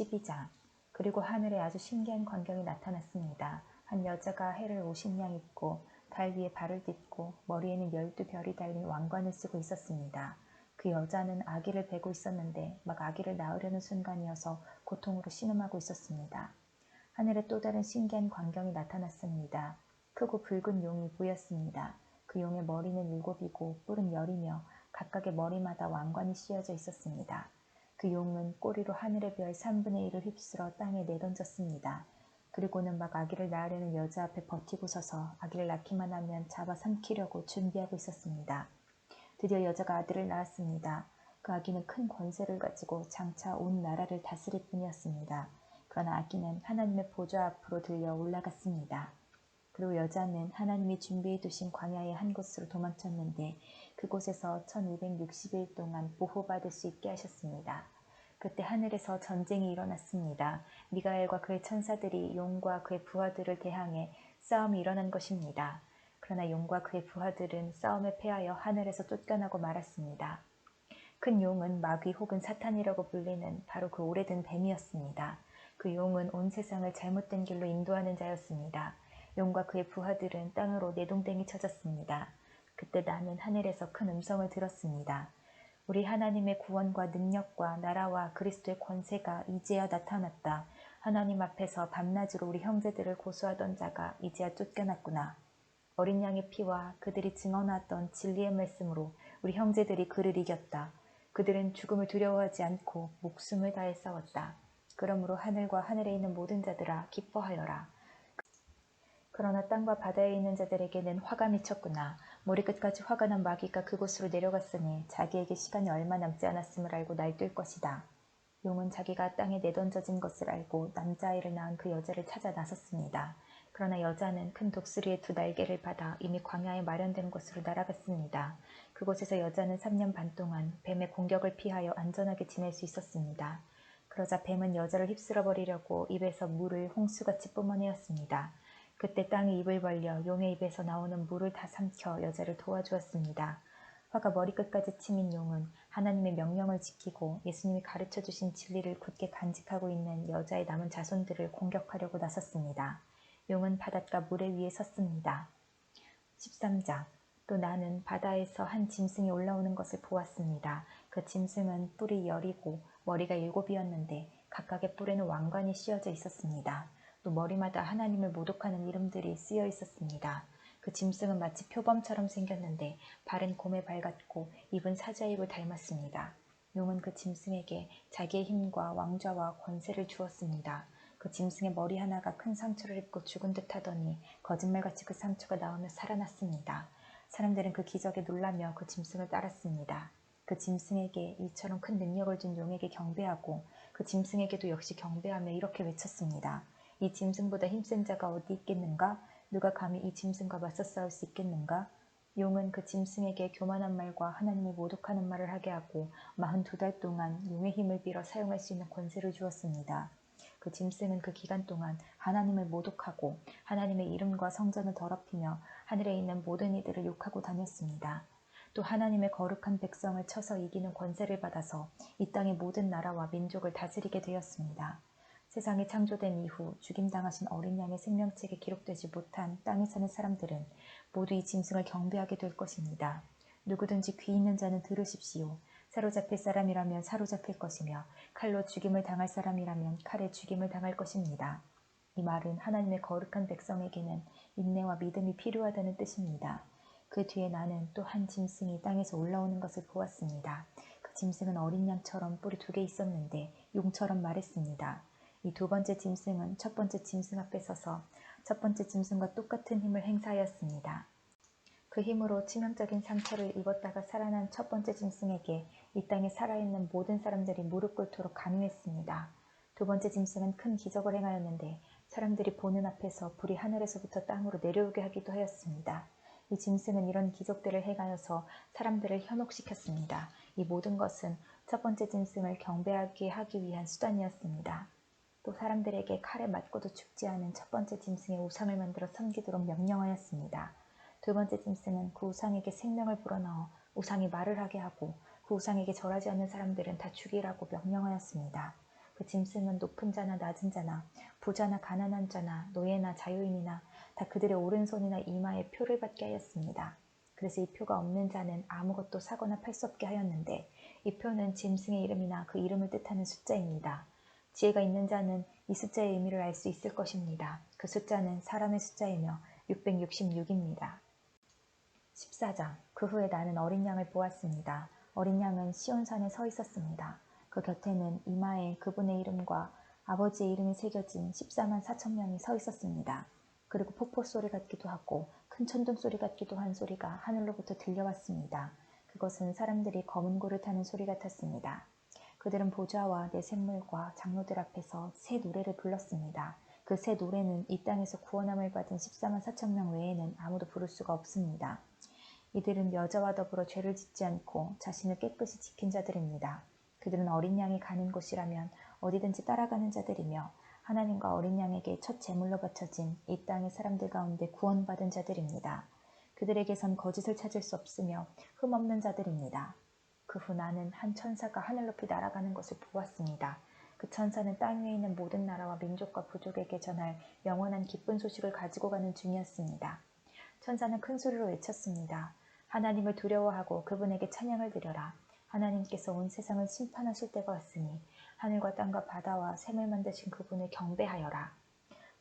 12장. 그리고 하늘에 아주 신기한 광경이 나타났습니다. 한 여자가 해를 50냥 입고 달 위에 발을 딛고 머리에는 12별이 달린 왕관을 쓰고 있었습니다. 그 여자는 아기를 베고 있었는데 막 아기를 낳으려는 순간이어서 고통으로 신음하고 있었습니다. 하늘에 또 다른 신기한 광경이 나타났습니다. 크고 붉은 용이 보였습니다. 그 용의 머리는 7이고 뿔은 10이며 각각의 머리마다 왕관이 씌어져 있었습니다. 그 용은 꼬리로 하늘의 별 3분의 1을 휩쓸어 땅에 내던졌습니다. 그리고는 막 아기를 낳으려는 여자 앞에 버티고 서서 아기를 낳기만 하면 잡아 삼키려고 준비하고 있었습니다. 드디어 여자가 아들을 낳았습니다. 그 아기는 큰 권세를 가지고 장차 온 나라를 다스릴 뿐이었습니다. 그러나 아기는 하나님의 보좌 앞으로 들려 올라갔습니다. 그리고 여자는 하나님이 준비해 두신 광야의 한 곳으로 도망쳤는데 그곳에서 1260일 동안 보호받을 수 있게 하셨습니다. 그때 하늘에서 전쟁이 일어났습니다. 미가엘과 그의 천사들이 용과 그의 부하들을 대항해 싸움이 일어난 것입니다. 그러나 용과 그의 부하들은 싸움에 패하여 하늘에서 쫓겨나고 말았습니다. 큰 용은 마귀 혹은 사탄이라고 불리는 바로 그 오래된 뱀이었습니다. 그 용은 온 세상을 잘못된 길로 인도하는 자였습니다. 용과 그의 부하들은 땅으로 내동댕이 쳐졌습니다. 그때 나는 하늘에서 큰 음성을 들었습니다. 우리 하나님의 구원과 능력과 나라와 그리스도의 권세가 이제야 나타났다. 하나님 앞에서 밤낮으로 우리 형제들을 고소하던 자가 이제야 쫓겨났구나. 어린 양의 피와 그들이 증언하던 진리의 말씀으로 우리 형제들이 그를 이겼다. 그들은 죽음을 두려워하지 않고 목숨을 다해 싸웠다. 그러므로 하늘과 하늘에 있는 모든 자들아 기뻐하여라. 그러나 땅과 바다에 있는 자들에게는 화가 미쳤구나. 머리끝까지 화가 난 마귀가 그곳으로 내려갔으니 자기에게 시간이 얼마 남지 않았음을 알고 날뛸 것이다. 용은 자기가 땅에 내던져진 것을 알고 남자아이를 낳은 그 여자를 찾아 나섰습니다. 그러나 여자는 큰 독수리의 2날개를 받아 이미 광야에 마련된 곳으로 날아갔습니다. 그곳에서 여자는 3년 반 동안 뱀의 공격을 피하여 안전하게 지낼 수 있었습니다. 그러자 뱀은 여자를 휩쓸어 버리려고 입에서 물을 홍수같이 뿜어내었습니다. 그때 땅이 입을 벌려 용의 입에서 나오는 물을 다 삼켜 여자를 도와주었습니다. 화가 머리끝까지 치민 용은 하나님의 명령을 지키고 예수님이 가르쳐주신 진리를 굳게 간직하고 있는 여자의 남은 자손들을 공격하려고 나섰습니다. 용은 바닷가 모래 위에 섰습니다. 13장. 또 나는 바다에서 한 짐승이 올라오는 것을 보았습니다. 그 짐승은 뿔이 10이고 머리가 7이었는데 각각의 뿔에는 왕관이 씌어져 있었습니다. 또 머리마다 하나님을 모독하는 이름들이 쓰여 있었습니다. 그 짐승은 마치 표범처럼 생겼는데 발은 곰의 발 같고 입은 사자의 입을 닮았습니다. 용은 그 짐승에게 자기의 힘과 왕좌와 권세를 주었습니다. 그 짐승의 머리 하나가 큰 상처를 입고 죽은 듯 하더니 거짓말같이 그 상처가 나오며 살아났습니다. 사람들은 그 기적에 놀라며 그 짐승을 따랐습니다. 그 짐승에게 이처럼 큰 능력을 준 용에게 경배하고 그 짐승에게도 역시 경배하며 이렇게 외쳤습니다. 이 짐승보다 힘센 자가 어디 있겠는가? 누가 감히 이 짐승과 맞서 싸울 수 있겠는가? 용은 그 짐승에게 교만한 말과 하나님을 모독하는 말을 하게 하고 42달 동안 용의 힘을 빌어 사용할 수 있는 권세를 주었습니다. 그 짐승은 그 기간 동안 하나님을 모독하고 하나님의 이름과 성전을 더럽히며 하늘에 있는 모든 이들을 욕하고 다녔습니다. 또 하나님의 거룩한 백성을 쳐서 이기는 권세를 받아서 이 땅의 모든 나라와 민족을 다스리게 되었습니다. 세상이 창조된 이후 죽임당하신 어린 양의 생명책에 기록되지 못한 땅에 사는 사람들은 모두 이 짐승을 경배하게 될 것입니다. 누구든지 귀 있는 자는 들으십시오. 사로잡힐 사람이라면 사로잡힐 것이며 칼로 죽임을 당할 사람이라면 칼에 죽임을 당할 것입니다. 이 말은 하나님의 거룩한 백성에게는 인내와 믿음이 필요하다는 뜻입니다. 그 뒤에 나는 또 한 짐승이 땅에서 올라오는 것을 보았습니다. 그 짐승은 어린 양처럼 뿔이 2개 있었는데 용처럼 말했습니다. 이 2번째 짐승은 첫 번째 짐승 앞에 서서 첫 번째 짐승과 똑같은 힘을 행사하였습니다. 그 힘으로 치명적인 상처를 입었다가 살아난 첫 번째 짐승에게 이 땅에 살아있는 모든 사람들이 무릎 꿇도록 강요했습니다. 2번째 짐승은 큰 기적을 행하였는데 사람들이 보는 앞에서 불이 하늘에서부터 땅으로 내려오게 하기도 하였습니다. 이 짐승은 이런 기적들을 행하여서 사람들을 현혹시켰습니다. 이 모든 것은 첫 번째 짐승을 경배하게 하기 위한 수단이었습니다. 또 사람들에게 칼에 맞고도 죽지 않은 첫 번째 짐승의 우상을 만들어 섬기도록 명령하였습니다. 2번째 짐승은 그 우상에게 생명을 불어넣어 우상이 말을 하게 하고 그 우상에게 절하지 않는 사람들은 다 죽이라고 명령하였습니다. 그 짐승은 높은 자나 낮은 자나 부자나 가난한 자나 노예나 자유인이나 다 그들의 오른손이나 이마에 표를 받게 하였습니다. 그래서 이 표가 없는 자는 아무것도 사거나 팔 수 없게 하였는데 이 표는 짐승의 이름이나 그 이름을 뜻하는 숫자입니다. 지혜가 있는 자는 이 숫자의 의미를 알 수 있을 것입니다. 그 숫자는 사람의 숫자이며 666입니다. 14장. 그 후에 나는 어린 양을 보았습니다. 어린 양은 시온산에 서 있었습니다. 그 곁에는 이마에 그분의 이름과 아버지의 이름이 새겨진 14만 4천 명이 서 있었습니다. 그리고 폭포 소리 같기도 하고 큰 천둥 소리 같기도 한 소리가 하늘로부터 들려왔습니다. 그것은 사람들이 검은 고를 타는 소리 같았습니다. 그들은 보좌와 내 샘물과 장로들 앞에서 새 노래를 불렀습니다. 그 새 노래는 이 땅에서 구원함을 받은 14만 4천 명 외에는 아무도 부를 수가 없습니다. 이들은 여자와 더불어 죄를 짓지 않고 자신을 깨끗이 지킨 자들입니다. 그들은 어린 양이 가는 곳이라면 어디든지 따라가는 자들이며 하나님과 어린 양에게 첫 제물로 바쳐진 이 땅의 사람들 가운데 구원받은 자들입니다. 그들에게선 거짓을 찾을 수 없으며 흠없는 자들입니다. 그 후 나는 한 천사가 하늘 높이 날아가는 것을 보았습니다. 그 천사는 땅 위에 있는 모든 나라와 민족과 부족에게 전할 영원한 기쁜 소식을 가지고 가는 중이었습니다. 천사는 큰 소리로 외쳤습니다. 하나님을 두려워하고 그분에게 찬양을 드려라. 하나님께서 온 세상을 심판하실 때가 왔으니 하늘과 땅과 바다와 샘을 만드신 그분을 경배하여라.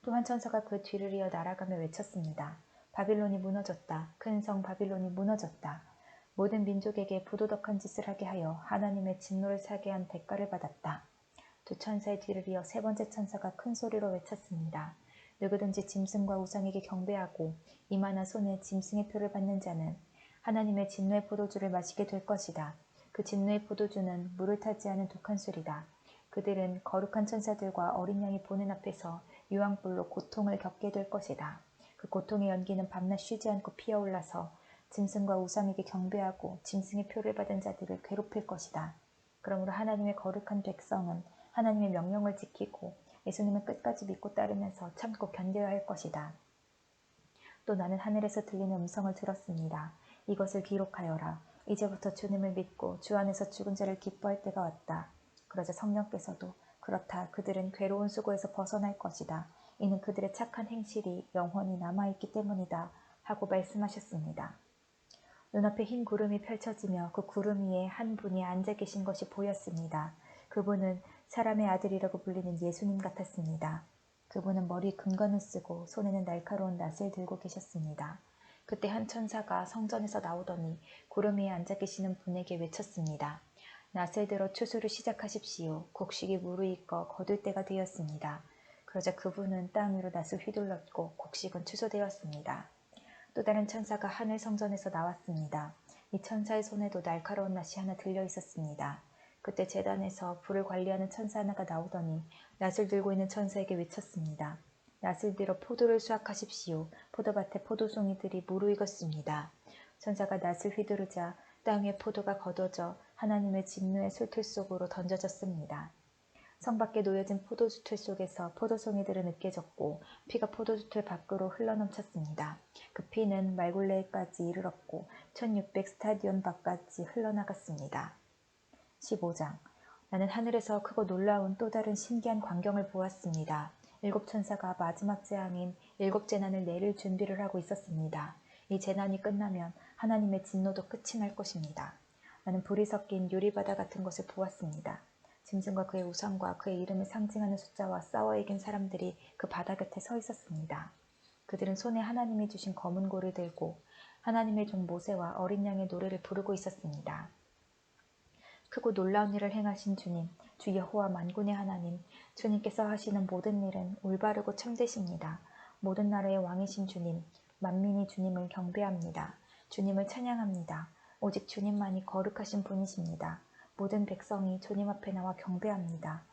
또 한 천사가 그 뒤를 이어 날아가며 외쳤습니다. 바빌론이 무너졌다. 큰 성 바빌론이 무너졌다. 모든 민족에게 부도덕한 짓을 하게 하여 하나님의 진노를 사게 한 대가를 받았다. 두 천사의 뒤를 이어 세 번째 천사가 큰 소리로 외쳤습니다. 누구든지 짐승과 우상에게 경배하고 이마나 손에 짐승의 표를 받는 자는 하나님의 진노의 포도주를 마시게 될 것이다. 그 진노의 포도주는 물을 타지 않은 독한 술이다. 그들은 거룩한 천사들과 어린 양이 보는 앞에서 유황불로 고통을 겪게 될 것이다. 그 고통의 연기는 밤낮 쉬지 않고 피어올라서 짐승과 우상에게 경배하고 짐승의 표를 받은 자들을 괴롭힐 것이다. 그러므로 하나님의 거룩한 백성은 하나님의 명령을 지키고 예수님을 끝까지 믿고 따르면서 참고 견뎌야 할 것이다. 또 나는 하늘에서 들리는 음성을 들었습니다. 이것을 기록하여라. 이제부터 주님을 믿고 주 안에서 죽은 자를 기뻐할 때가 왔다. 그러자 성령께서도 그렇다. 그들은 괴로운 수고에서 벗어날 것이다. 이는 그들의 착한 행실이 영원히 남아있기 때문이다. 하고 말씀하셨습니다. 눈앞에 흰 구름이 펼쳐지며 그 구름 위에 한 분이 앉아 계신 것이 보였습니다. 그분은 사람의 아들이라고 불리는 예수님 같았습니다. 그분은 머리에 금관을 쓰고 손에는 날카로운 낫을 들고 계셨습니다. 그때 한 천사가 성전에서 나오더니 구름 위에 앉아 계시는 분에게 외쳤습니다. 낫을 들어 추수를 시작하십시오. 곡식이 무르익어 거둘 때가 되었습니다. 그러자 그분은 땅 위로 낫을 휘둘렀고 곡식은 추수되었습니다. 또 다른 천사가 하늘 성전에서 나왔습니다. 이 천사의 손에도 날카로운 낫이 하나 들려 있었습니다. 그때 제단에서 불을 관리하는 천사 하나가 나오더니 낫을 들고 있는 천사에게 외쳤습니다. 낫을 들어 포도를 수확하십시오. 포도밭에 포도송이들이 무르익었습니다. 천사가 낫을 휘두르자 땅 위에 포도가 걷어져 하나님의 진노의 술틀 속으로 던져졌습니다. 성 밖에 놓여진 포도주틀 속에서 포도송이들은 으깨졌고 피가 포도주틀 밖으로 흘러넘쳤습니다. 그 피는 말굴레까지 이르렀고 1600 스타디온 밖까지 흘러나갔습니다. 15장. 나는 하늘에서 크고 놀라운 또 다른 신기한 광경을 보았습니다. 7천사가 마지막 재앙인 7재난을 내릴 준비를 하고 있었습니다. 이 재난이 끝나면 하나님의 진노도 끝이 날 것입니다. 나는 불이 섞인 유리바다 같은 것을 보았습니다. 짐승과 그의 우상과 그의 이름을 상징하는 숫자와 싸워 이긴 사람들이 그 바다 곁에 서 있었습니다. 그들은 손에 하나님이 주신 검은 고를 들고 하나님의 종 모세와 어린 양의 노래를 부르고 있었습니다. 크고 놀라운 일을 행하신 주님, 주 여호와 만군의 하나님, 주님께서 하시는 모든 일은 올바르고 참되십니다. 모든 나라의 왕이신 주님, 만민이 주님을 경배합니다. 주님을 찬양합니다. 오직 주님만이 거룩하신 분이십니다. 모든 백성이 주님 앞에 나와 경배합니다.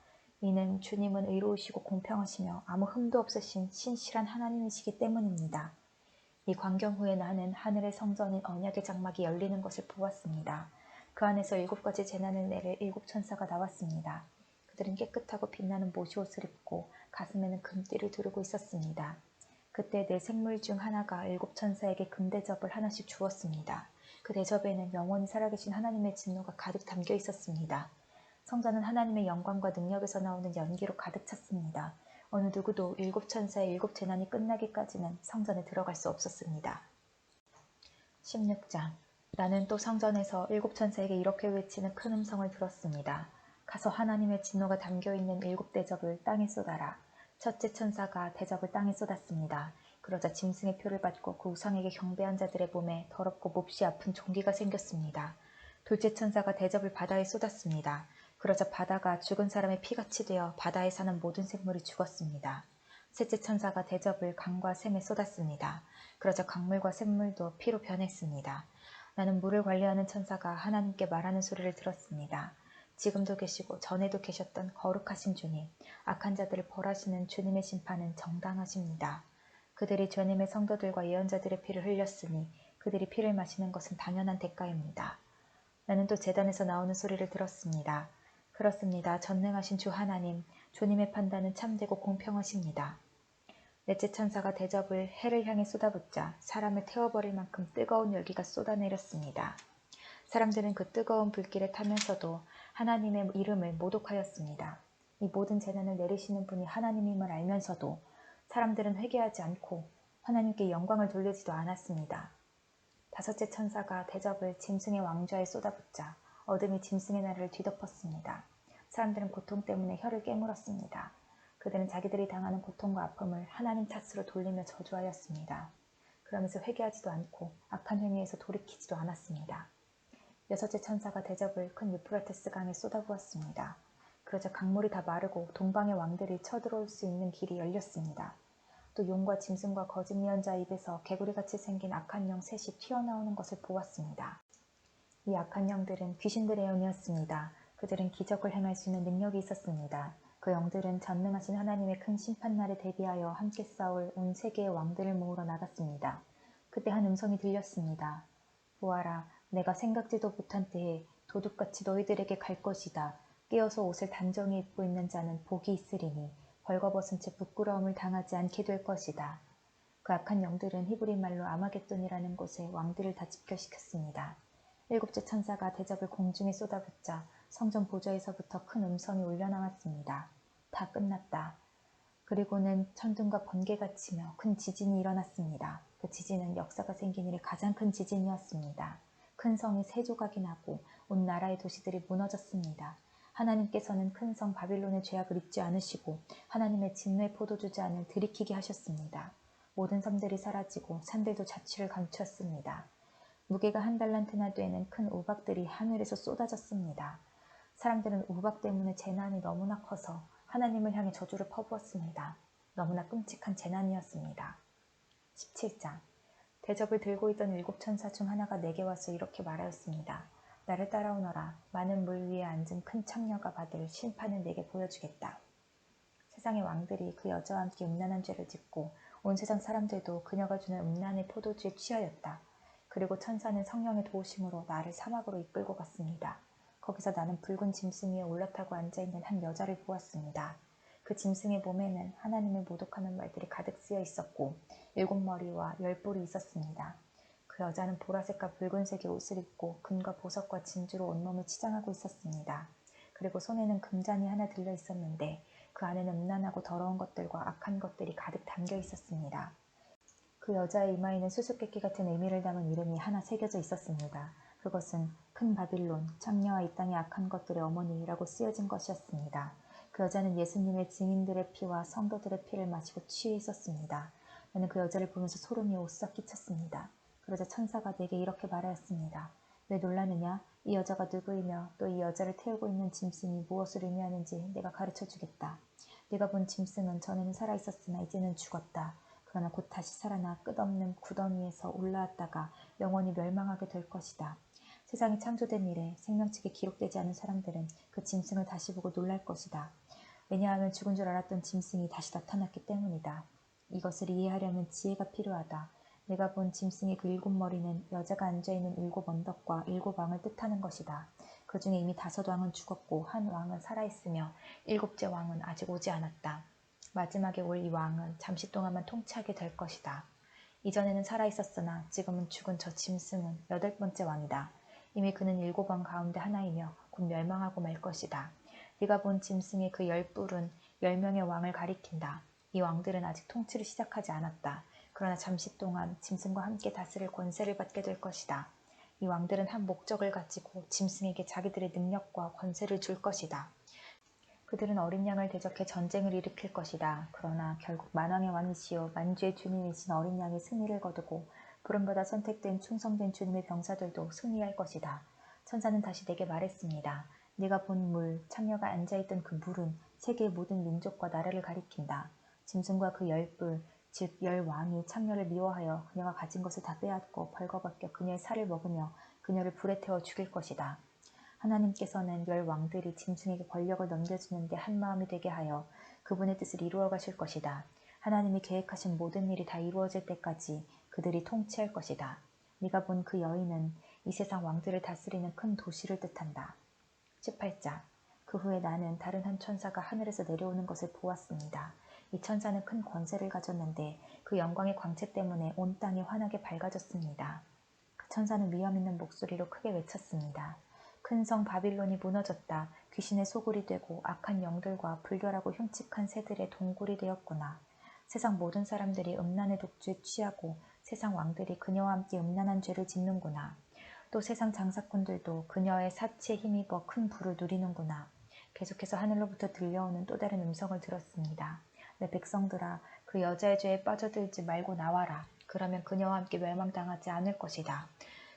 이는 주님은 의로우시고 공평하시며 아무 흠도 없으신 신실한 하나님이시기 때문입니다. 이 광경 후에 나는 하늘의 성전인 언약의 장막이 열리는 것을 보았습니다. 그 안에서 7가지 재난을 내릴 7천사가 나왔습니다. 그들은 깨끗하고 빛나는 모시옷을 입고 가슴에는 금띠를 두르고 있었습니다. 그때 내 생물 중 하나가 7천사에게 금대접을 하나씩 주었습니다. 그 대접에는 영원히 살아계신 하나님의 진노가 가득 담겨 있었습니다. 성전은 하나님의 영광과 능력에서 나오는 연기로 가득 찼습니다. 어느 누구도 일곱 천사의 일곱 재난이 끝나기까지는 성전에 들어갈 수 없었습니다. 16장. 나는 또 성전에서 일곱 천사에게 이렇게 외치는 큰 음성을 들었습니다. 가서 하나님의 진노가 담겨있는 일곱 대접을 땅에 쏟아라. 첫째 천사가 대접을 땅에 쏟았습니다. 그러자 짐승의 표를 받고 그 우상에게 경배한 자들의 몸에 더럽고 몹시 아픈 종기가 생겼습니다. 둘째 천사가 대접을 바다에 쏟았습니다. 그러자 바다가 죽은 사람의 피같이 되어 바다에 사는 모든 생물이 죽었습니다. 셋째 천사가 대접을 강과 샘에 쏟았습니다. 그러자 강물과 샘물도 피로 변했습니다. 나는 물을 관리하는 천사가 하나님께 말하는 소리를 들었습니다. 지금도 계시고 전에도 계셨던 거룩하신 주님, 악한 자들을 벌하시는 주님의 심판은 정당하십니다. 그들이 주님의 성도들과 예언자들의 피를 흘렸으니 그들이 피를 마시는 것은 당연한 대가입니다. 나는 또 제단에서 나오는 소리를 들었습니다. 그렇습니다. 전능하신 주 하나님, 주님의 판단은 참되고 공평하십니다. 넷째 천사가 대접을 해를 향해 쏟아붓자 사람을 태워버릴 만큼 뜨거운 열기가 쏟아내렸습니다. 사람들은 그 뜨거운 불길에 타면서도 하나님의 이름을 모독하였습니다. 이 모든 재난을 내리시는 분이 하나님임을 알면서도 사람들은 회개하지 않고 하나님께 영광을 돌리지도 않았습니다. 다섯째 천사가 대접을 짐승의 왕좌에 쏟아붓자 어둠이 짐승의 나라를 뒤덮었습니다. 사람들은 고통 때문에 혀를 깨물었습니다. 그들은 자기들이 당하는 고통과 아픔을 하나님 탓으로 돌리며 저주하였습니다. 그러면서 회개하지도 않고 악한 행위에서 돌이키지도 않았습니다. 여섯째 천사가 대접을 큰 유프라테스 강에 쏟아부었습니다. 그러자 강물이 다 마르고 동방의 왕들이 쳐들어올 수 있는 길이 열렸습니다. 또 용과 짐승과 거짓 예언자 입에서 개구리같이 생긴 악한 영 셋이 튀어나오는 것을 보았습니다. 이 악한 영들은 귀신들의 영이었습니다. 그들은 기적을 행할 수 있는 능력이 있었습니다. 그 영들은 전능하신 하나님의 큰 심판날에 대비하여 함께 싸울 온 세계의 왕들을 모으러 나갔습니다. 그때 한 음성이 들렸습니다. 보아라, 내가 생각지도 못한 때에 도둑같이 너희들에게 갈 것이다. 깨어서 옷을 단정히 입고 있는 자는 복이 있으리니 벌거벗은 채 부끄러움을 당하지 않게 될 것이다. 그 악한 영들은 히브리 말로 아마겟돈이라는 곳에 왕들을 다 집결시켰습니다. 일곱째 천사가 대접을 공중에 쏟아붓자 성전 보좌에서부터 큰 음성이 울려나왔습니다. 다 끝났다. 그리고는 천둥과 번개가 치며 큰 지진이 일어났습니다. 그 지진은 역사가 생긴 일에 가장 큰 지진이었습니다. 큰 성이 세 조각이 나고 온 나라의 도시들이 무너졌습니다. 하나님께서는 큰 성 바빌론의 죄악을 잊지 않으시고 하나님의 진노의 포도주잔을 들이키게 하셨습니다. 모든 섬들이 사라지고 산들도 자취를 감추었습니다. 무게가 한 달란트나 되는 큰 우박들이 하늘에서 쏟아졌습니다. 사람들은 우박 때문에 재난이 너무나 커서 하나님을 향해 저주를 퍼부었습니다. 너무나 끔찍한 재난이었습니다. 17장. 대접을 들고 있던 일곱 천사 중 하나가 내게 와서 이렇게 말하였습니다. 나를 따라오너라. 많은 물 위에 앉은 큰 창녀가 받을 심판을 내게 보여주겠다. 세상의 왕들이 그 여자와 함께 음란한 죄를 짓고 온 세상 사람들도 그녀가 주는 음란의 포도주에 취하였다. 그리고 천사는 성령의 도우심으로 나를 사막으로 이끌고 갔습니다. 거기서 나는 붉은 짐승 위에 올라타고 앉아있는 한 여자를 보았습니다. 그 짐승의 몸에는 하나님을 모독하는 말들이 가득 쓰여 있었고 7머리와 10뿔이 있었습니다. 그 여자는 보라색과 붉은색의 옷을 입고 금과 보석과 진주로 온몸을 치장하고 있었습니다. 그리고 손에는 금잔이 하나 들려 있었는데 그 안에는 음란하고 더러운 것들과 악한 것들이 가득 담겨 있었습니다. 그 여자의 이마에는 수수께끼 같은 의미를 담은 이름이 하나 새겨져 있었습니다. 그것은 큰 바빌론, 창녀와 이 땅의 악한 것들의 어머니라고 쓰여진 것이었습니다. 그 여자는 예수님의 증인들의 피와 성도들의 피를 마시고 취해 있었습니다. 나는 그 여자를 보면서 소름이 오싹 끼쳤습니다. 그러자 천사가 내게 이렇게 말하였습니다. 왜 놀라느냐? 이 여자가 누구이며 또 이 여자를 태우고 있는 짐승이 무엇을 의미하는지 내가 가르쳐주겠다. 네가 본 짐승은 전에는 살아있었으나 이제는 죽었다. 그러나 곧 다시 살아나 끝없는 구덩이에서 올라왔다가 영원히 멸망하게 될 것이다. 세상이 창조된 이래 생명책에 기록되지 않은 사람들은 그 짐승을 다시 보고 놀랄 것이다. 왜냐하면 죽은 줄 알았던 짐승이 다시 나타났기 때문이다. 이것을 이해하려면 지혜가 필요하다. 내가 본 짐승의 그 7머리는 여자가 앉아있는 7 언덕과 7 왕을 뜻하는 것이다. 그 중에 이미 5 왕은 죽었고 한 왕은 살아있으며 7째 왕은 아직 오지 않았다. 마지막에 올 이 왕은 잠시 동안만 통치하게 될 것이다. 이전에는 살아있었으나 지금은 죽은 저 짐승은 8번째 왕이다. 이미 그는 7왕 가운데 하나이며 곧 멸망하고 말 것이다. 네가 본 짐승의 그 10뿔은 10명의 왕을 가리킨다. 이 왕들은 아직 통치를 시작하지 않았다. 그러나 잠시 동안 짐승과 함께 다스릴 권세를 받게 될 것이다. 이 왕들은 한 목적을 가지고 짐승에게 자기들의 능력과 권세를 줄 것이다. 그들은 어린 양을 대적해 전쟁을 일으킬 것이다. 그러나 결국 만왕의 왕이시오 만주의 주님이신 어린 양이 승리를 거두고 부름받아 선택된 충성된 주님의 병사들도 승리할 것이다. 천사는 다시 내게 말했습니다. 네가 본 물, 창녀가 앉아있던 그 물은 세계의 모든 민족과 나라를 가리킨다. 짐승과 그 10뿔, 즉 10왕이 창녀를 미워하여 그녀가 가진 것을 다 빼앗고 벌거벗겨 그녀의 살을 먹으며 그녀를 불에 태워 죽일 것이다. 하나님께서는 10왕들이 짐승에게 권력을 넘겨주는데 한마음이 되게 하여 그분의 뜻을 이루어 가실 것이다. 하나님이 계획하신 모든 일이 다 이루어질 때까지 그들이 통치할 것이다. 네가 본 그 여인은 이 세상 왕들을 다스리는 큰 도시를 뜻한다. 18장. 그 후에 나는 다른 한 천사가 하늘에서 내려오는 것을 보았습니다. 이 천사는 큰 권세를 가졌는데 그 영광의 광채 때문에 온 땅이 환하게 밝아졌습니다. 그 천사는 위험 있는 목소리로 크게 외쳤습니다. 큰 성 바빌론이 무너졌다. 귀신의 소굴이 되고 악한 영들과 불결하고 흉측한 새들의 동굴이 되었구나. 세상 모든 사람들이 음란의 독주에 취하고 세상 왕들이 그녀와 함께 음란한 죄를 짓는구나. 또 세상 장사꾼들도 그녀의 사치에 힘입어 큰 부를 누리는구나. 계속해서 하늘로부터 들려오는 또 다른 음성을 들었습니다. 내 백성들아, 그 여자의 죄에 빠져들지 말고 나와라. 그러면 그녀와 함께 멸망당하지 않을 것이다.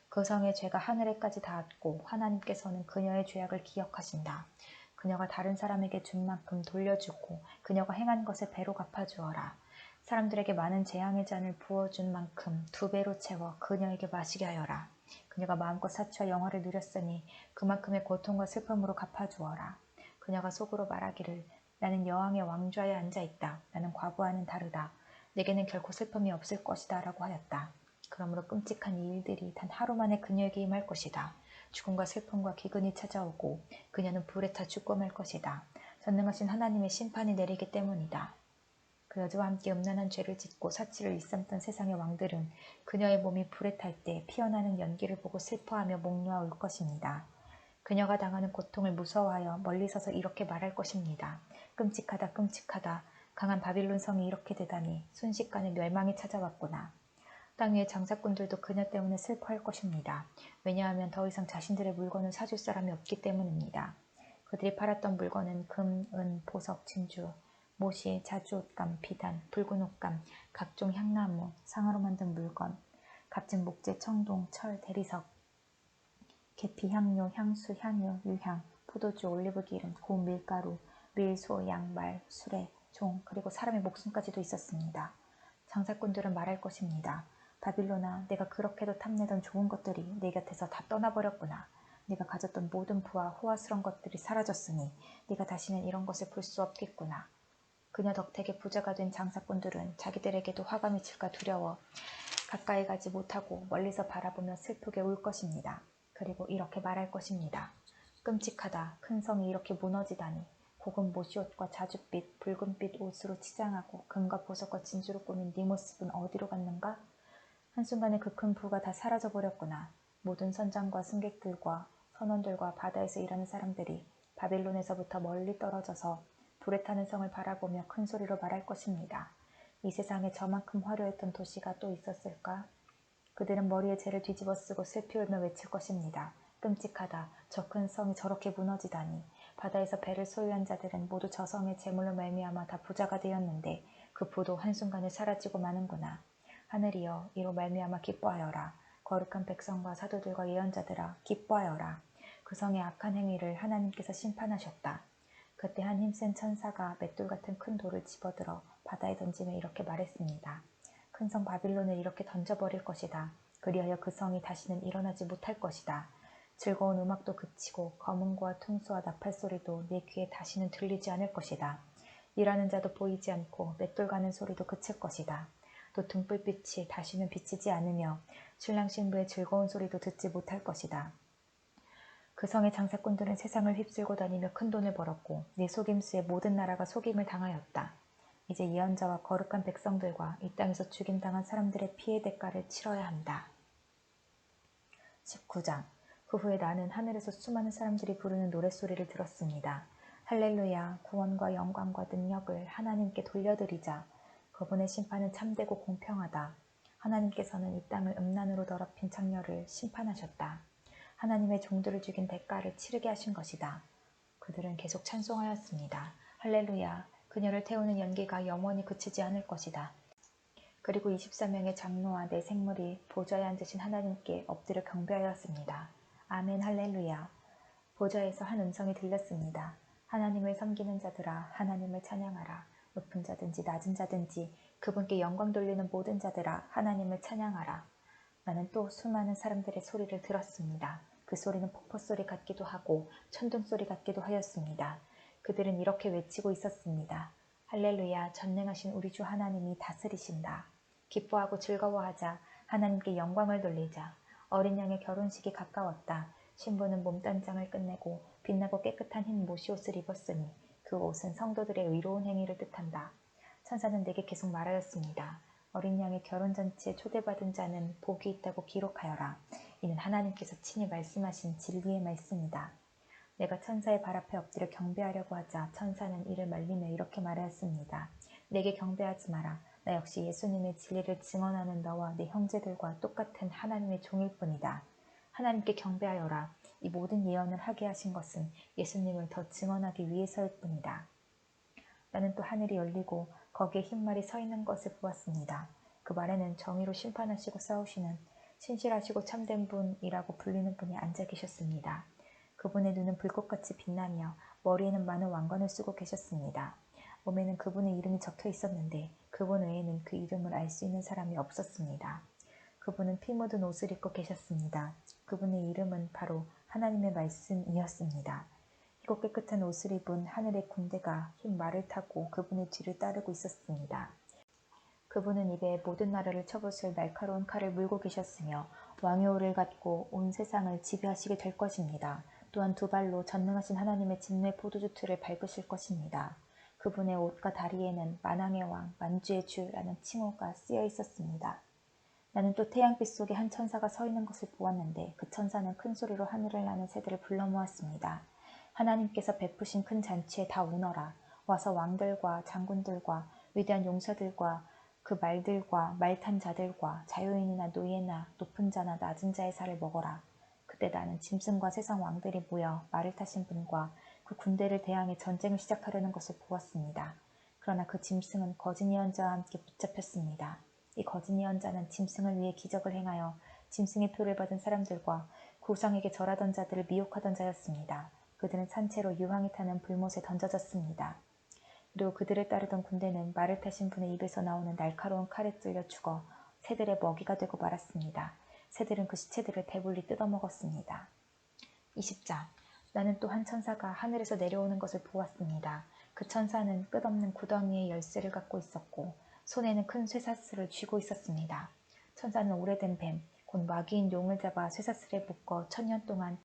그 성의 죄가 하늘에까지 닿았고 하나님께서는 그녀의 죄악을 기억하신다. 그녀가 다른 사람에게 준 만큼 돌려주고 그녀가 행한 것에 배로 갚아주어라. 사람들에게 많은 재앙의 잔을 부어준 만큼 2배로 채워 그녀에게 마시게 하여라. 그녀가 마음껏 사치와 영화를 누렸으니 그만큼의 고통과 슬픔으로 갚아주어라. 그녀가 속으로 말하기를 나는 여왕의 왕좌에 앉아있다. 나는 과부와는 다르다. 내게는 결코 슬픔이 없을 것이다 라고 하였다. 그러므로 끔찍한 이 일들이 단 하루 만에 그녀에게 임할 것이다. 죽음과 슬픔과 기근이 찾아오고 그녀는 불에 타 죽고 말 것이다. 전능하신 하나님의 심판이 내리기 때문이다. 그 여자와 함께 음란한 죄를 짓고 사치를 일삼던 세상의 왕들은 그녀의 몸이 불에 탈 때 피어나는 연기를 보고 슬퍼하며 목놓아 울 것입니다. 그녀가 당하는 고통을 무서워하여 멀리 서서 이렇게 말할 것입니다. 끔찍하다 끔찍하다. 강한 바빌론 성이 이렇게 되다니 순식간에 멸망이 찾아왔구나. 땅 위의 장사꾼들도 그녀 때문에 슬퍼할 것입니다. 왜냐하면 더 이상 자신들의 물건을 사줄 사람이 없기 때문입니다. 그들이 팔았던 물건은 금, 은, 보석, 진주, 모시, 자주옷감, 비단, 붉은 옷감, 각종 향나무, 상아로 만든 물건, 값진 목재, 청동, 철, 대리석, 계피, 향료, 향수, 향유, 유향, 포도주, 올리브기름, 고운 밀가루, 밀, 소, 양, 말, 수레, 종, 그리고 사람의 목숨까지도 있었습니다. 장사꾼들은 말할 것입니다. 바빌론아, 내가 그렇게도 탐내던 좋은 것들이 내 곁에서 다 떠나버렸구나. 네가 가졌던 모든 부와 호화스러운 것들이 사라졌으니 네가 다시는 이런 것을 볼 수 없겠구나. 그녀 덕택에 부자가 된 장사꾼들은 자기들에게도 화가 미칠까 두려워 가까이 가지 못하고 멀리서 바라보며 슬프게 울 것입니다. 그리고 이렇게 말할 것입니다. 끔찍하다. 큰 성이 이렇게 무너지다니. 고운 모시옷과 자줏빛, 붉은빛 옷으로 치장하고 금과 보석과 진주로 꾸민 네 모습은 어디로 갔는가? 한순간에 그 큰 부가 다 사라져버렸구나. 모든 선장과 승객들과 선원들과 바다에서 일하는 사람들이 바빌론에서부터 멀리 떨어져서 불에 타는 성을 바라보며 큰 소리로 말할 것입니다. 이 세상에 저만큼 화려했던 도시가 또 있었을까? 그들은 머리에 재를 뒤집어 쓰고 슬피 울며 외칠 것입니다. 끔찍하다. 저 큰 성이 저렇게 무너지다니. 바다에서 배를 소유한 자들은 모두 저 성의 재물로 말미암아 다 부자가 되었는데 그 부도 한순간에 사라지고 마는구나. 하늘이여, 이로 말미암아 기뻐하여라. 거룩한 백성과 사도들과 예언자들아, 기뻐하여라. 그 성의 악한 행위를 하나님께서 심판하셨다. 그때 한 힘센 천사가 맷돌 같은 큰 돌을 집어들어 바다에 던지며 이렇게 말했습니다. 큰 성 바빌론을 이렇게 던져버릴 것이다. 그리하여 그 성이 다시는 일어나지 못할 것이다. 즐거운 음악도 그치고 검은고와 퉁소와 나팔 소리도 내 귀에 다시는 들리지 않을 것이다. 일하는 자도 보이지 않고 맷돌 가는 소리도 그칠 것이다. 또 등불빛이 다시는 비치지 않으며 신랑 신부의 즐거운 소리도 듣지 못할 것이다. 그 성의 장사꾼들은 세상을 휩쓸고 다니며 큰 돈을 벌었고 네 속임수에 모든 나라가 속임을 당하였다. 이제 예언자와 거룩한 백성들과 이 땅에서 죽임당한 사람들의 피해 대가를 치러야 한다. 19장. 그 후에 나는 하늘에서 수많은 사람들이 부르는 노랫소리를 들었습니다. 할렐루야, 구원과 영광과 능력을 하나님께 돌려드리자. 그분의 심판은 참되고 공평하다. 하나님께서는 이 땅을 음란으로 더럽힌 창녀를 심판하셨다. 하나님의 종들을 죽인 대가를 치르게 하신 것이다. 그들은 계속 찬송하였습니다. 할렐루야, 그녀를 태우는 연기가 영원히 그치지 않을 것이다. 그리고 24명의 장로와 네 생물이 보좌에 앉으신 하나님께 엎드려 경배하였습니다. 아멘 할렐루야. 보좌에서 한 음성이 들렸습니다. 하나님을 섬기는 자들아, 하나님을 찬양하라. 높은 자든지 낮은 자든지 그분께 영광 돌리는 모든 자들아, 하나님을 찬양하라. 나는 또 수많은 사람들의 소리를 들었습니다. 그 소리는 폭포소리 같기도 하고 천둥소리 같기도 하였습니다. 그들은 이렇게 외치고 있었습니다. 할렐루야, 전능하신 우리 주 하나님이 다스리신다. 기뻐하고 즐거워하자. 하나님께 영광을 돌리자. 어린 양의 결혼식이 가까웠다. 신부는 몸단장을 끝내고 빛나고 깨끗한 흰 모시옷을 입었으니 그 옷은 성도들의 의로운 행위를 뜻한다. 천사는 내게 계속 말하였습니다. 어린 양의 결혼잔치에 초대받은 자는 복이 있다고 기록하여라. 이는 하나님께서 친히 말씀하신 진리의 말씀이다. 내가 천사의 발 앞에 엎드려 경배하려고 하자 천사는 이를 말리며 이렇게 말하였습니다. 내게 경배하지 마라. 나 역시 예수님의 진리를 증언하는 너와 네 형제들과 똑같은 하나님의 종일 뿐이다. 하나님께 경배하여라. 이 모든 예언을 하게 하신 것은 예수님을 더 증언하기 위해서일 뿐이다. 나는 또 하늘이 열리고 거기에 흰말이 서 있는 것을 보았습니다. 그 말에는 정의로 심판하시고 싸우시는 신실하시고 참된 분이라고 불리는 분이 앉아 계셨습니다. 그분의 눈은 불꽃같이 빛나며 머리에는 많은 왕관을 쓰고 계셨습니다. 몸에는 그분의 이름이 적혀 있었는데 그분 외에는 그 이름을 알 수 있는 사람이 없었습니다. 그분은 피 묻은 옷을 입고 계셨습니다. 그분의 이름은 바로 하나님의 말씀이었습니다. 희고 깨끗한 옷을 입은 하늘의 군대가 흰 말을 타고 그분의 뒤를 따르고 있었습니다. 그분은 입에 모든 나라를 쳐부술 날카로운 칼을 물고 계셨으며 왕요를 갖고 온 세상을 지배하시게 될 것입니다. 또한 두 발로 전능하신 하나님의 진노의 포도주 틀을 밟으실 것입니다. 그분의 옷과 다리에는 만왕의 왕, 만주의 주라는 칭호가 쓰여 있었습니다. 나는 또 태양빛 속에 한 천사가 서 있는 것을 보았는데 그 천사는 큰 소리로 하늘을 나는 새들을 불러 모았습니다. 하나님께서 베푸신 큰 잔치에 다 오너라. 와서 왕들과 장군들과 위대한 용사들과 그 말들과 말 탄 자들과 자유인이나 노예나 높은 자나 낮은 자의 살을 먹어라. 그때 나는 짐승과 세상 왕들이 모여 말을 타신 분과 그 군대를 대항해 전쟁을 시작하려는 것을 보았습니다. 그러나 그 짐승은 거짓 예언자와 함께 붙잡혔습니다. 이 거짓 예언자는 짐승을 위해 기적을 행하여 짐승의 표를 받은 사람들과 그 우상에게 절하던 자들을 미혹하던 자였습니다. 그들은 산채로 유황이 타는 불못에 던져졌습니다. 그리고 그들을 따르던 군대는 말을 타신 분의 입에서 나오는 날카로운 칼에 찔려 죽어 새들의 먹이가 되고 말았습니다. 새들은 그 시체들을 배불리 뜯어먹었습니다. 20장. 나는 또 한 천사가 하늘에서 내려오는 것을 보았습니다. 그 천사는 끝없는 구덩이의 열쇠를 갖고 있었고 손에는 큰 쇠사슬을 쥐고 있었습니다. 천사는 오래된 뱀, 곧 마귀인 용을 잡아 쇠사슬에 묶어 1000년 동안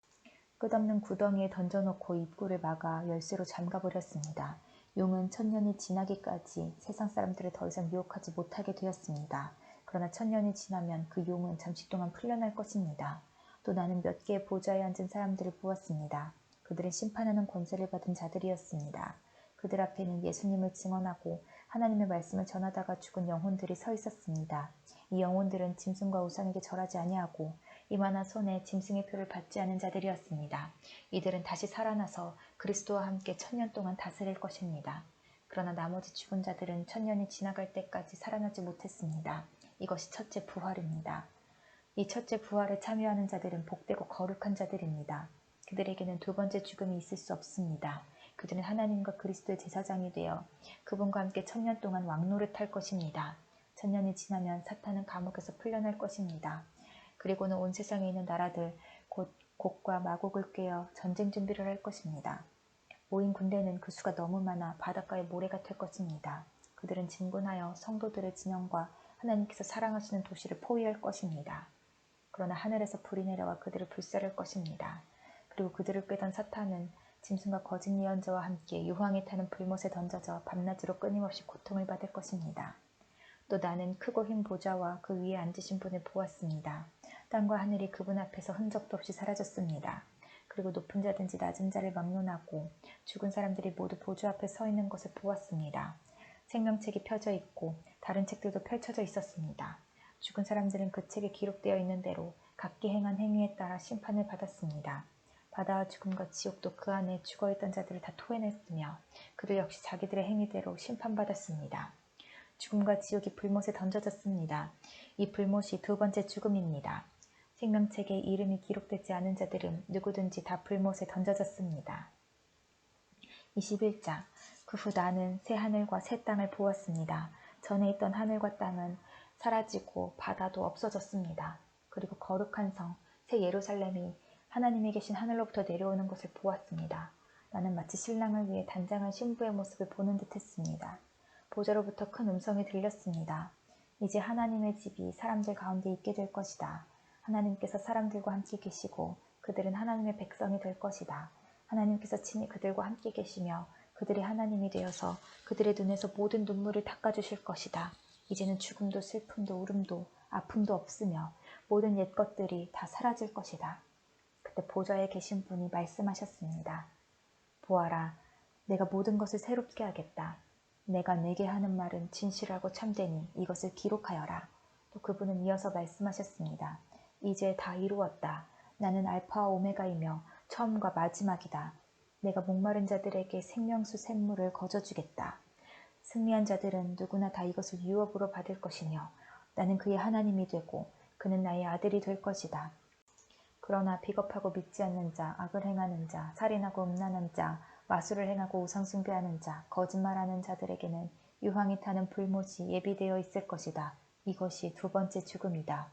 끝없는 구덩이에 던져놓고 입구를 막아 열쇠로 잠가버렸습니다. 용은 1000년이 지나기까지 세상 사람들을 더 이상 유혹하지 못하게 되었습니다. 그러나 1000년이 지나면 그 용은 잠시 동안 풀려날 것입니다. 또 나는 몇 개의 보좌에 앉은 사람들을 보았습니다. 그들은 심판하는 권세를 받은 자들이었습니다. 그들 앞에는 예수님을 증언하고 하나님의 말씀을 전하다가 죽은 영혼들이 서 있었습니다. 이 영혼들은 짐승과 우상에게 절하지 아니하고 이만한 손에 짐승의 표를 받지 않은 자들이었습니다. 이들은 다시 살아나서 그리스도와 함께 1000년 동안 다스릴 것입니다. 그러나 나머지 죽은 자들은 1000년이 지나갈 때까지 살아나지 못했습니다. 이것이 첫째 부활입니다. 이 첫째 부활에 참여하는 자들은 복되고 거룩한 자들입니다. 그들에게는 두 번째 죽음이 있을 수 없습니다. 그들은 하나님과 그리스도의 제사장이 되어 그분과 함께 1000년 동안 왕노릇할 것입니다. 1000년이 지나면 사탄은 감옥에서 풀려날 것입니다. 그리고는 온 세상에 있는 나라들 곧 곡과 마곡을 꿰어 전쟁 준비를 할 것입니다. 모인 군대는 그 수가 너무 많아 바닷가의 모래가 될 것입니다. 그들은 진군하여 성도들의 진영과 하나님께서 사랑하시는 도시를 포위할 것입니다. 그러나 하늘에서 불이 내려와 그들을 불살할 것입니다. 그리고 그들을 꾀던 사탄은 짐승과 거짓 예언자와 함께 유황이 타는 불못에 던져져 밤낮으로 끊임없이 고통을 받을 것입니다. 또 나는 크고 흰 보좌와 그 위에 앉으신 분을 보았습니다. 땅과 하늘이 그분 앞에서 흔적도 없이 사라졌습니다. 그리고 높은 자든지 낮은 자를 막론하고 죽은 사람들이 모두 보좌 앞에 서 있는 것을 보았습니다. 생명책이 펴져 있고 다른 책들도 펼쳐져 있었습니다. 죽은 사람들은 그 책에 기록되어 있는 대로 각기 행한 행위에 따라 심판을 받았습니다. 바다와 죽음과 지옥도 그 안에 죽어있던 자들을 다 토해냈으며 그들 역시 자기들의 행위대로 심판받았습니다. 죽음과 지옥이 불못에 던져졌습니다. 이 불못이 두 번째 죽음입니다. 생명책에 이름이 기록되지 않은 자들은 누구든지 다 불못에 던져졌습니다. 21장. 그 후 나는 새 하늘과 새 땅을 보았습니다. 전에 있던 하늘과 땅은 사라지고 바다도 없어졌습니다. 그리고 거룩한 성, 새 예루살렘이 하나님이 계신 하늘로부터 내려오는 것을 보았습니다. 나는 마치 신랑을 위해 단장한 신부의 모습을 보는 듯 했습니다. 보좌로부터 큰 음성이 들렸습니다. 이제 하나님의 집이 사람들 가운데 있게 될 것이다. 하나님께서 사람들과 함께 계시고 그들은 하나님의 백성이 될 것이다. 하나님께서 친히 그들과 함께 계시며 그들이 하나님이 되어서 그들의 눈에서 모든 눈물을 닦아주실 것이다. 이제는 죽음도 슬픔도 울음도 아픔도 없으며 모든 옛 것들이 다 사라질 것이다. 그때 보좌에 계신 분이 말씀하셨습니다. 보아라, 내가 모든 것을 새롭게 하겠다. 내가 내게 하는 말은 진실하고 참되니 이것을 기록하여라. 또 그분은 이어서 말씀하셨습니다. 이제 다 이루었다. 나는 알파와 오메가이며 처음과 마지막이다. 내가 목마른 자들에게 생명수 샘물을 거저주겠다. 승리한 자들은 누구나 다 이것을 유업으로 받을 것이며 나는 그의 하나님이 되고 그는 나의 아들이 될 것이다. 그러나 비겁하고 믿지 않는 자, 악을 행하는 자, 살인하고 음란한 자, 마술을 행하고 우상 숭배하는 자, 거짓말하는 자들에게는 유황이 타는 불못이 예비되어 있을 것이다. 이것이 두 번째 죽음이다.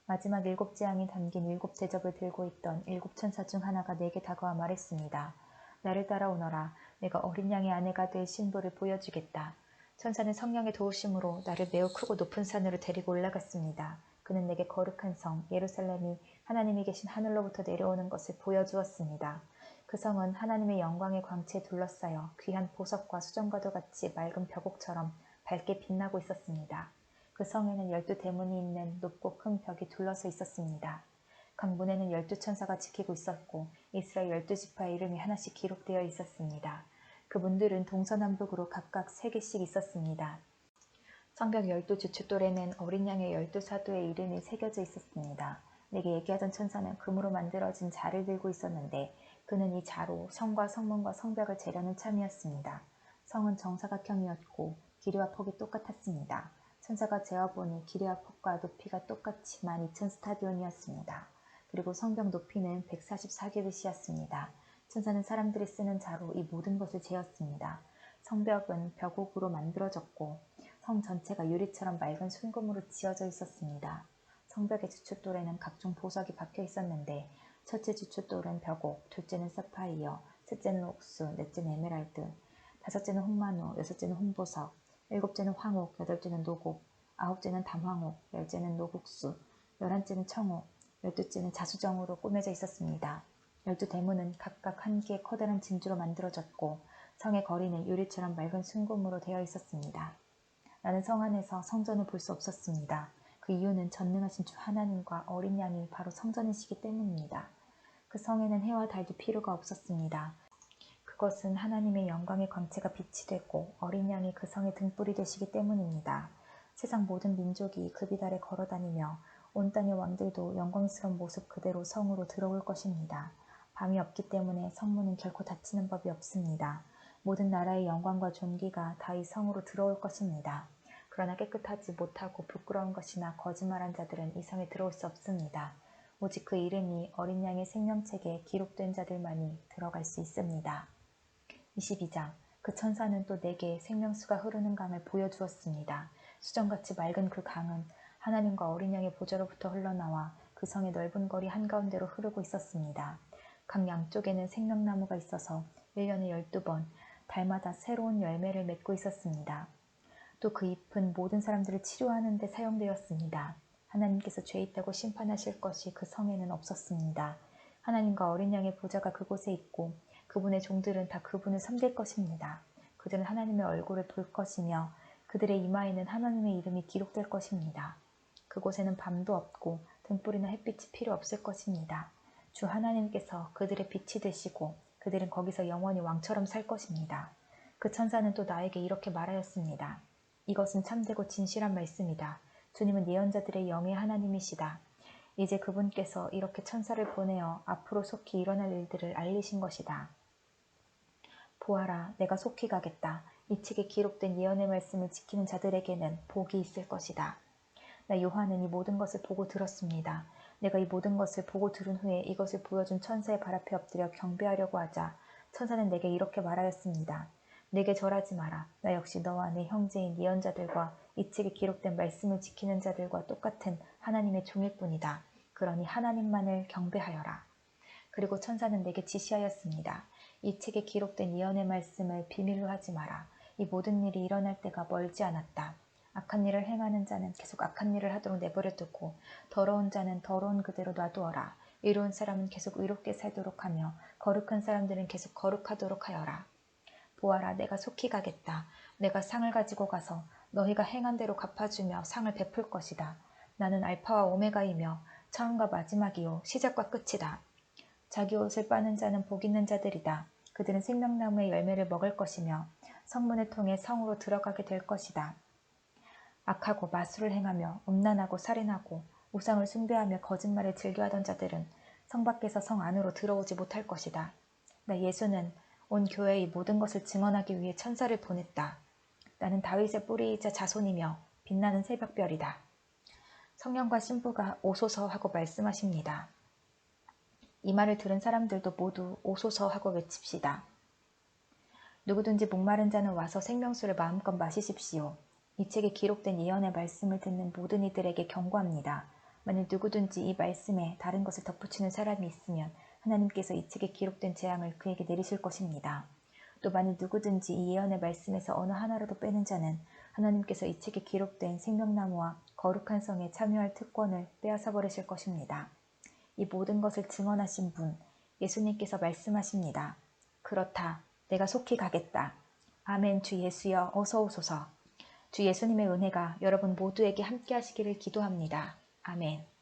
마지막 일곱 재앙이 담긴 일곱 대접을 들고 있던 일곱 천사 중 하나가 내게 다가와 말했습니다. 나를 따라오너라. 내가 어린 양의 아내가 될 신부를 보여주겠다. 천사는 성령의 도우심으로 나를 매우 크고 높은 산으로 데리고 올라갔습니다. 그는 내게 거룩한 성 예루살렘이 하나님이 계신 하늘로부터 내려오는 것을 보여주었습니다. 그 성은 하나님의 영광의 광채에 둘러싸여 귀한 보석과 수정과도 같이 맑은 벽옥처럼 밝게 빛나고 있었습니다. 그 성에는 12 대문이 있는 높고 큰 벽이 둘러서 있었습니다. 각 문에는 12 천사가 지키고 있었고 이스라엘 12지파의 이름이 하나씩 기록되어 있었습니다. 그 문들은 동서남북으로 각각 3개씩 있었습니다. 성벽 12 주춧돌에는 어린 양의 12 사도의 이름이 새겨져 있었습니다. 내게 얘기하던 천사는 금으로 만들어진 자를 들고 있었는데 그는 이 자로 성과 성문과 성벽을 재려는 참이었습니다. 성은 정사각형이었고 길이와 폭이 똑같았습니다. 천사가 재어보니 길이와 폭과 높이가 똑같이 12,000스타디온이었습니다. 그리고 성벽 높이는 144규빗이었습니다. 천사는 사람들이 쓰는 자로 이 모든 것을 재었습니다. 성벽은 벽옥으로 만들어졌고 성 전체가 유리처럼 맑은 순금으로 지어져 있었습니다. 성벽의 주춧돌에는 각종 보석이 박혀 있었는데 첫째 주춧돌은 벽옥, 둘째는 사파이어, 셋째는 옥수, 넷째는 에메랄드, 다섯째는 홍마노, 여섯째는 홍보석, 일곱째는 황옥, 여덟째는 노곡, 아홉째는 담황옥, 열째는 노국수, 열한째는 청옥, 열두째는 자수정으로 꾸며져 있었습니다. 12 대문은 각각 한 개의 커다란 진주로 만들어졌고 성의 거리는 유리처럼 맑은 순금으로 되어 있었습니다. 나는 성 안에서 성전을 볼 수 없었습니다. 그 이유는 전능하신 주 하나님과 어린 양이 바로 성전이시기 때문입니다. 그 성에는 해와 달도 필요가 없었습니다. 그것은 하나님의 영광의 광채가 빛이 되고 어린 양이 그 성의 등불이 되시기 때문입니다. 세상 모든 민족이 그 빛 아래 걸어다니며 온 땅의 왕들도 영광스러운 모습 그대로 성으로 들어올 것입니다. 밤이 없기 때문에 성문은 결코 닫히는 법이 없습니다. 모든 나라의 영광과 존귀가 다 이 성으로 들어올 것입니다. 그러나 깨끗하지 못하고 부끄러운 것이나 거짓말한 자들은 이 성에 들어올 수 없습니다. 오직 그 이름이 어린 양의 생명책에 기록된 자들만이 들어갈 수 있습니다. 22장. 그 천사는 또 내게 생명수가 흐르는 강을 보여주었습니다. 수정같이 맑은 그 강은 하나님과 어린 양의 보좌로부터 흘러나와 그 성의 넓은 거리 한가운데로 흐르고 있었습니다. 강 양쪽에는 생명나무가 있어서 1년에 12번 달마다 새로운 열매를 맺고 있었습니다. 또 그 잎은 모든 사람들을 치료하는 데 사용되었습니다. 하나님께서 죄 있다고 심판하실 것이 그 성에는 없었습니다. 하나님과 어린 양의 보좌가 그곳에 있고 그분의 종들은 다 그분을 섬길 것입니다. 그들은 하나님의 얼굴을 볼 것이며 그들의 이마에는 하나님의 이름이 기록될 것입니다. 그곳에는 밤도 없고 등불이나 햇빛이 필요 없을 것입니다. 주 하나님께서 그들의 빛이 되시고 그들은 거기서 영원히 왕처럼 살 것입니다. 그 천사는 또 나에게 이렇게 말하였습니다. 이것은 참되고 진실한 말씀이다. 주님은 예언자들의 영의 하나님이시다. 이제 그분께서 이렇게 천사를 보내어 앞으로 속히 일어날 일들을 알리신 것이다. 보아라, 내가 속히 가겠다. 이 책에 기록된 예언의 말씀을 지키는 자들에게는 복이 있을 것이다. 나 요한은 이 모든 것을 보고 들었습니다. 내가 이 모든 것을 보고 들은 후에 이것을 보여준 천사의 발 앞에 엎드려 경배하려고 하자 천사는 내게 이렇게 말하였습니다. 내게 절하지 마라. 나 역시 너와 내 형제인 예언자들과 이 책에 기록된 말씀을 지키는 자들과 똑같은 하나님의 종일 뿐이다. 그러니 하나님만을 경배하여라. 그리고 천사는 내게 지시하였습니다. 이 책에 기록된 예언의 말씀을 비밀로 하지 마라. 이 모든 일이 일어날 때가 멀지 않았다. 악한 일을 행하는 자는 계속 악한 일을 하도록 내버려 두고 더러운 자는 더러운 그대로 놔두어라. 의로운 사람은 계속 의롭게 살도록 하며 거룩한 사람들은 계속 거룩하도록 하여라. 보아라, 내가 속히 가겠다. 내가 상을 가지고 가서 너희가 행한 대로 갚아주며 상을 베풀 것이다. 나는 알파와 오메가이며 처음과 마지막이요 시작과 끝이다. 자기 옷을 빠는 자는 복 있는 자들이다. 그들은 생명나무의 열매를 먹을 것이며 성문을 통해 성으로 들어가게 될 것이다. 악하고 마술을 행하며 음란하고 살인하고 우상을 숭배하며 거짓말을 즐겨하던 자들은 성 밖에서 성 안으로 들어오지 못할 것이다. 나 예수는 온 교회의 모든 것을 증언하기 위해 천사를 보냈다. 나는 다윗의 뿌리이자 자손이며 빛나는 새벽별이다. 성령과 신부가 오소서 하고 말씀하십니다. 이 말을 들은 사람들도 모두 오소서 하고 외칩시다. 누구든지 목마른 자는 와서 생명수를 마음껏 마시십시오. 이 책에 기록된 예언의 말씀을 듣는 모든 이들에게 경고합니다. 만일 누구든지 이 말씀에 다른 것을 덧붙이는 사람이 있으면 하나님께서 이 책에 기록된 재앙을 그에게 내리실 것입니다. 또 만일 누구든지 이 예언의 말씀에서 어느 하나라도 빼는 자는 하나님께서 이 책에 기록된 생명나무와 거룩한 성에 참여할 특권을 빼앗아 버리실 것입니다. 이 모든 것을 증언하신 분, 예수님께서 말씀하십니다. 그렇다. 내가 속히 가겠다. 아멘. 주 예수여 어서 오소서. 주 예수님의 은혜가 여러분 모두에게 함께 하시기를 기도합니다. 아멘.